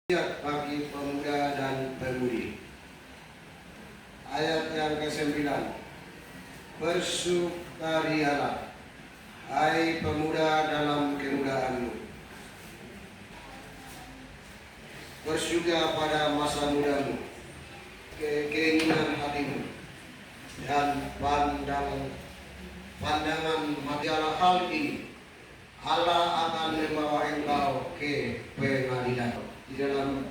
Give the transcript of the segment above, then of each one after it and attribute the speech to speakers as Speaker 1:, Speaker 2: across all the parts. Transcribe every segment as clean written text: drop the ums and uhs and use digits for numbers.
Speaker 1: Bagi pemuda dan pemudi. Ayat yang ke-9. Bersukarialah, hai pemuda dalam kemudaanmu. Bersyukur pada masa mudamu, keinginan hatimu, dan pandangan masalah hal ini. Allah akan membawa engkau ke pengadilan. Di dalam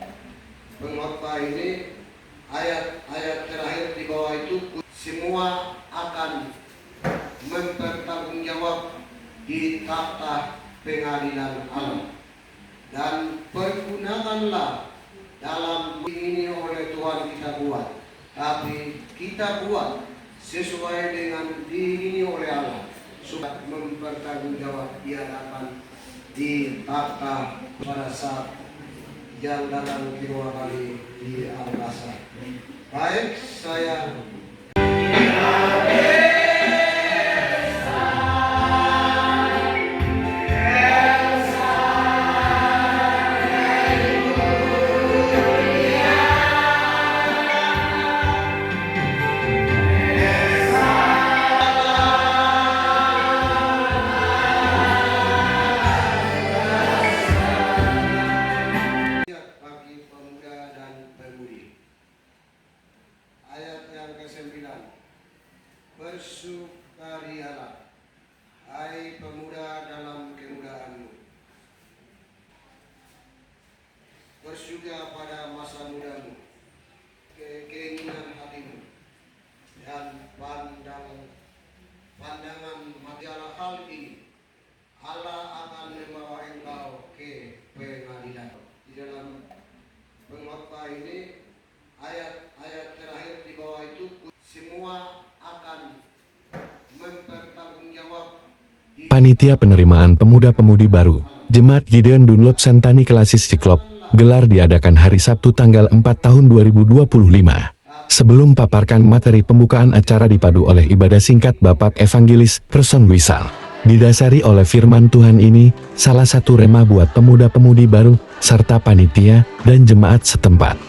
Speaker 1: pengkhotbah ini, ayat-ayat terakhir di bawah itu semua akan mempertanggungjawab di takhta pengadilan Allah. Dan pergunakanlah dalam ini oleh Tuhan kita buat, tapi kita buat sesuai dengan diingini oleh Allah, supaya mempertanggungjawab di hadapan di takhta pada saat yang datang kedua kali di angkasa. Baik, saya bagi pemuda dan pemudi. Ayat yang ke-9. Bersukarialah, hai pemuda dalam kemudaanmu. Bersyukur pada masa mudamu, keinginan hatimu, dan pandangan masalah hal ini. Allah akan membawa engkau ke pengadilan. Di dalam pengkhotbah ini, ayat-ayat terakhir di bawah itu semua akan mempertanggungjawab.
Speaker 2: Panitia Penerimaan Pemuda-Pemudi Baru, Jemaat Gideon Dunlop Sentani Klasis Ciklop, gelar diadakan hari Sabtu tanggal 4 tahun 2025. Sebelum paparkan materi pembukaan acara dipadu oleh ibadah singkat Bapak Evangelis Person Wisal. Didasari oleh firman Tuhan ini, salah satu rema buat pemuda-pemudi baru, serta panitia, dan jemaat setempat.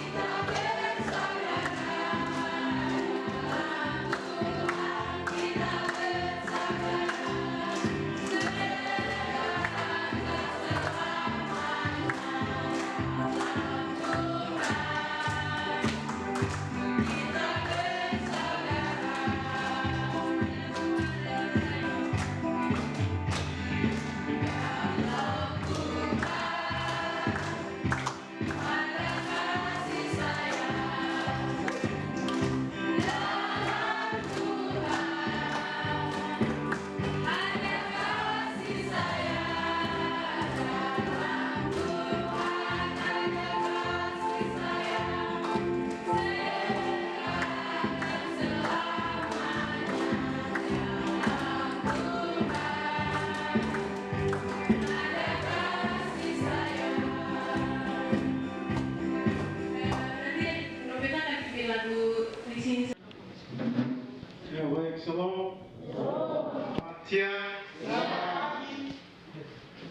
Speaker 3: Ya baik, shalom. Selamat siang.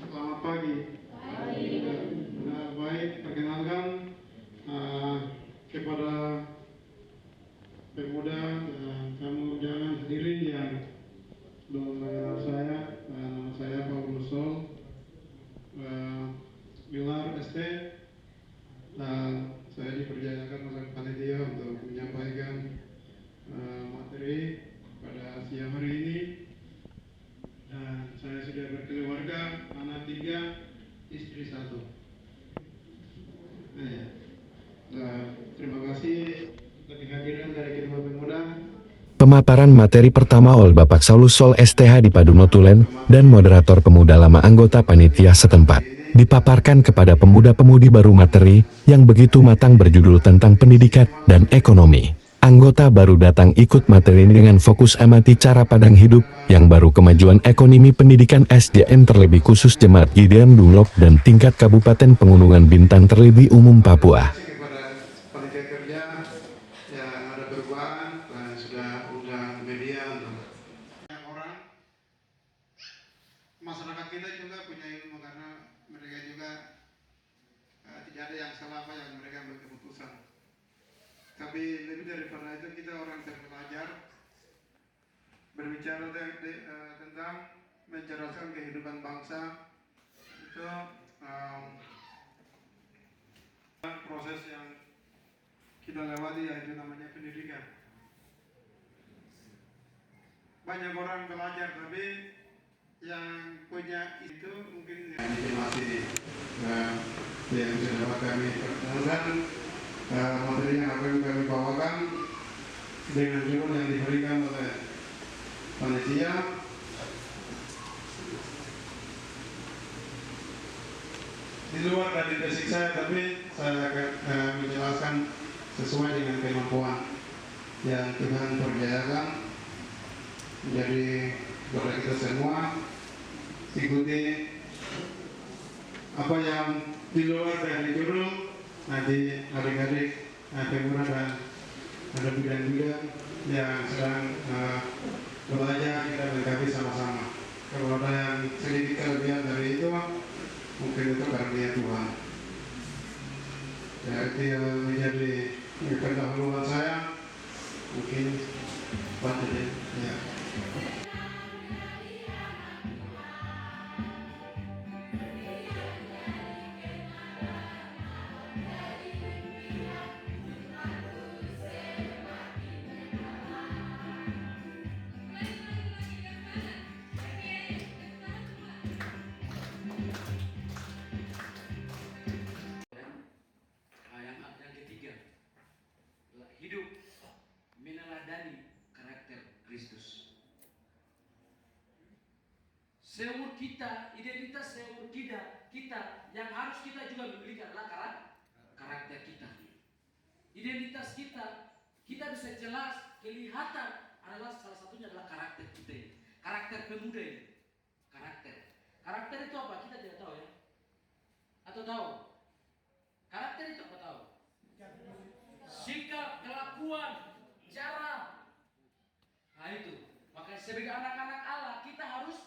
Speaker 3: Selamat pagi. Baik, perkenalkan kepada pemuda dan kamu jangan hadirin yang belum mengenal saya. Nama saya Paulus Sol, gelar ST, dan saya dipercayakan oleh panitia untuk menyampaikan materi pada siang hari ini. Dan saya sudah berkeluarga, anak 3, istri 1. Terima kasih atas kehadiran dari kedua pemuda.
Speaker 2: Pemaparan materi pertama oleh Bapak Saulus Sol STH di Padu Notulen, dan moderator pemuda lama anggota panitia setempat, dipaparkan kepada pemuda-pemudi baru materi, yang begitu matang berjudul tentang pendidikan dan ekonomi. Anggota baru datang ikut materi ini dengan fokus amati cara pandang hidup, yang baru kemajuan ekonomi pendidikan SDN terlebih khusus Jemaat Gideon Dunlop dan tingkat Kabupaten Pegunungan Bintang terlebih umum Papua.
Speaker 3: Kepada panitia kerja yang ada perubahan dan sudah undang media untuk orang. Masyarakat kita juga punya ilmu karena mereka juga tidak ada yang salah apa yang mereka ambil keputusan. Tapi lebih daripada itu kita orang terpelajar berbicara tentang mencerdaskan kehidupan bangsa itu proses yang kita lewati yaitu namanya pendidikan. Banyak orang belajar tapi yang punya itu mungkin ini masih yang sudah kami pertemukan materi yang akan kami bawakan dengan judul yang diberikan oleh panitia. Di luar dari basic saya, tapi saya akan menjelaskan sesuai dengan kemampuan yang Tuhan percayakan. Jadi kepada kita semua ikuti apa yang di luar dari judul. Nanti adik-adik pemuda dan ada bidan-bidan yang sedang belajar, kita melengkapi sama-sama. Kalau ada yang sedikit kelebihan dari itu, mungkin itu karunia Tuhan. Ya, itu yang menjadi pendahuluan saya. Mungkin bantu ya.
Speaker 4: Yang ketiga, hidup meneladani karakter Kristus. Seumur kita, identitas seumur kita yang harus kita juga miliki adalah karakter kita. Identitas kita bisa jelas kelihatan adalah salah satunya adalah karakter kita ini. Karakter pemuda ini. Karakter itu apa? Kita tidak tahu ya. Atau tahu? Karakter itu apa tahu? Sikap, kelakuan, cara. Nah itu. Maka sebagai anak-anak Allah kita harus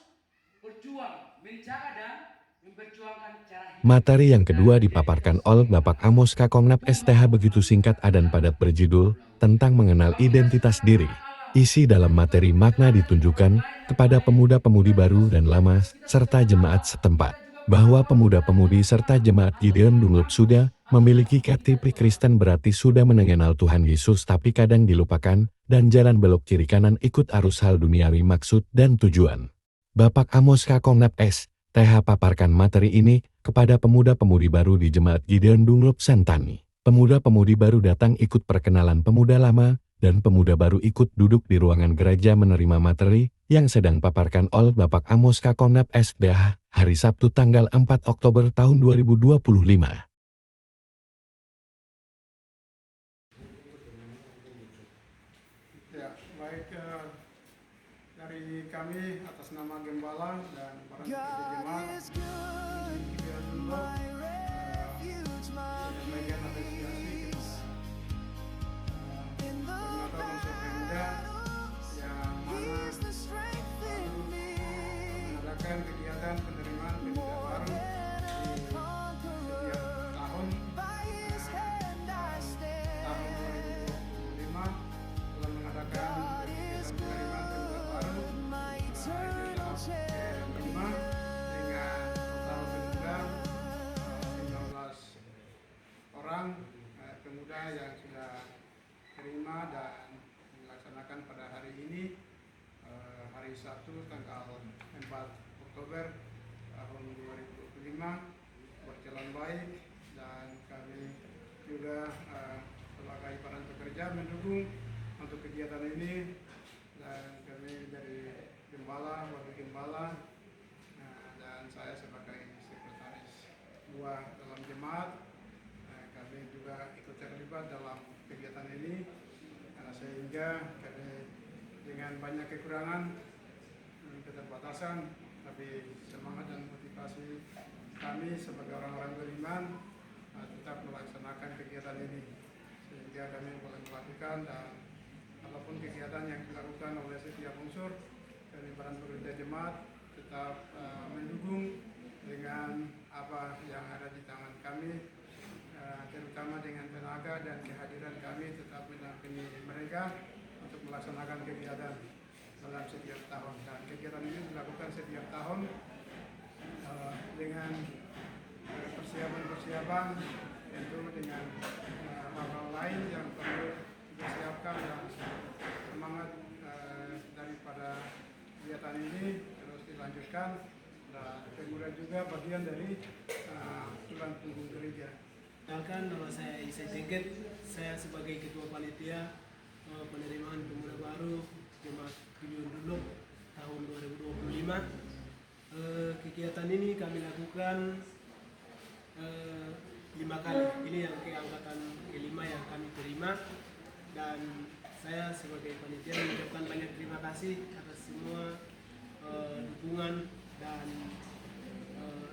Speaker 4: berjuang, menjaga dan memperjuangkan cara hidup.
Speaker 2: Materi yang kedua dipaparkan oleh Bapak Amos Kakomnap STH begitu singkat dan padat berjudul tentang mengenal identitas diri. Isi dalam materi makna ditunjukkan kepada pemuda-pemudi baru dan lama serta jemaat setempat bahwa pemuda-pemudi serta jemaat Gideon Dunlop sudah memiliki KTP Kristen, berarti sudah mengenal Tuhan Yesus, tapi kadang dilupakan dan jalan belok kiri kanan ikut arus hal duniawi maksud dan tujuan. Bapak Amos Kakomnap STH paparkan materi ini kepada pemuda-pemudi baru di jemaat Gideon Dunlop Sentani. Pemuda-pemudi baru datang ikut perkenalan pemuda lama, dan pemuda baru ikut duduk di ruangan gereja menerima materi yang sedang paparkan oleh Bapak Amos Kakomnap STH hari Sabtu tanggal 4 Oktober tahun 2025.
Speaker 3: Ya, baik dari kami atas nama Gembala dan para jemaat Gideon Dunlop bagian apresiasi kita koordinator unsur pemuda yang mana mengadakan kegiatan penerimaan pemuda baru di setiap tahun. Tahun 2025 telah mengadakan kegiatan penerimaan pemuda baru kelima dengan total pemuda 15 orang pemuda yang sudah terima dan dilaksanakan pada hari ini, hari Sabtu tanggal 4 Oktober tahun 2025 berjalan baik, dan kami juga sebagai para pekerja mendukung untuk kegiatan ini, dan kami dari Gembala, Wakil Gembala, dan saya sebagai sekretaris buah dalam jemaat, kami juga ikut terlibat dalam kegiatan ini, sehingga kami dengan banyak kekurangan, keterbatasan, tapi semangat dan motivasi kami sebagai orang-orang beriman tetap melaksanakan kegiatan ini, sehingga kami boleh melakukan dan apapun kegiatan yang dilakukan oleh setiap unsur dari para pekerja jemaat tetap mendukung dengan apa yang ada di tangan kami mereka untuk melaksanakan kegiatan dalam setiap tahun. Dan kegiatan ini dilakukan setiap tahun dengan persiapan-persiapan, tentu dengan hal-hal lain yang perlu dipersiapkan, dan semangat daripada kegiatan ini terus dilanjutkan. Dan kemudian juga bagian dari tulang punggung gereja.
Speaker 5: Perkenalkan, nama saya Isai Tengket. Saya sebagai Ketua Panitia Penerimaan Pemuda Baru Jemaat Pilihan Duluk tahun 2025. Kegiatan ini kami lakukan 5 kali. Ini yang keangkatan kelima yang kami terima, dan saya sebagai panitia mengucapkan banyak terima kasih atas semua dukungan dan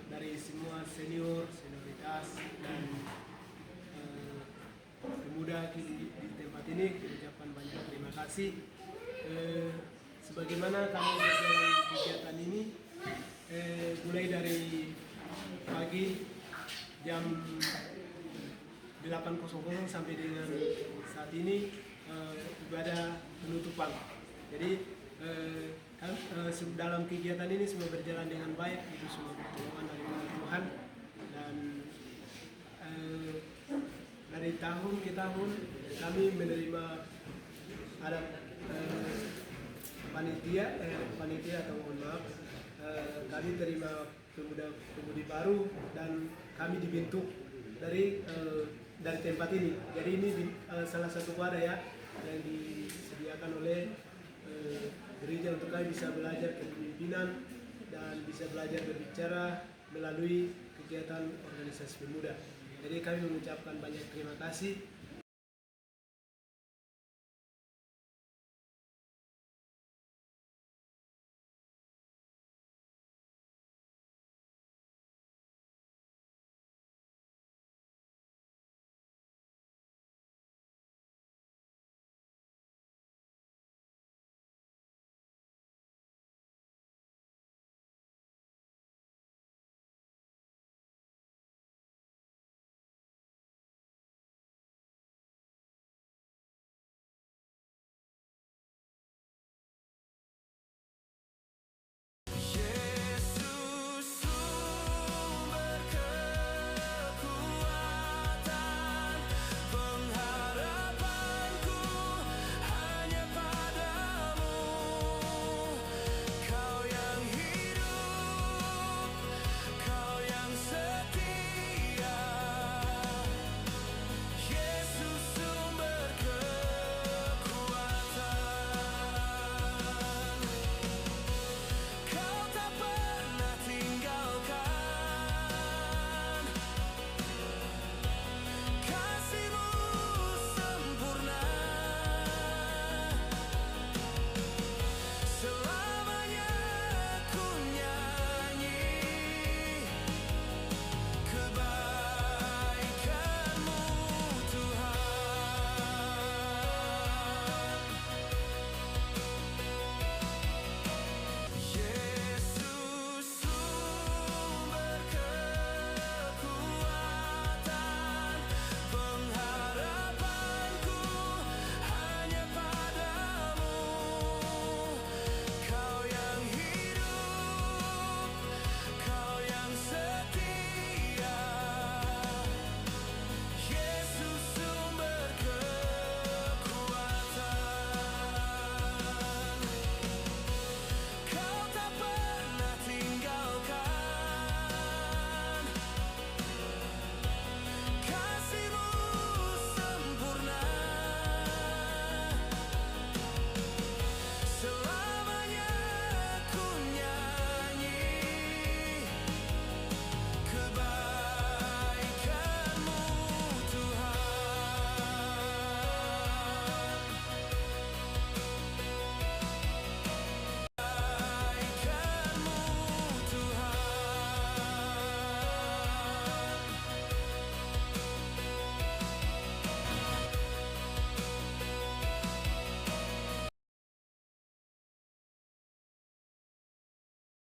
Speaker 5: dari semua senioritas dan pemuda di tempat ini. Mengucapkan banyak terima kasih. Sebagaimana kami berjalan kegiatan ini, mulai dari pagi jam 8.00 sampai dengan saat ini ibadah penutupan. Jadi dalam kegiatan ini semua berjalan dengan baik, itu semua pertolongan dari Tuhan. Dan dari tahun ke tahun kami menerima ada panitia atau mohon maaf, kami terima pemudi baru, dan kami dibentuk dari tempat ini. Jadi ini salah satu wadah ya yang disediakan oleh gereja untuk kami bisa belajar kepemimpinan dan bisa belajar berbicara melalui kegiatan organisasi pemuda. Jadi kami mengucapkan banyak terima kasih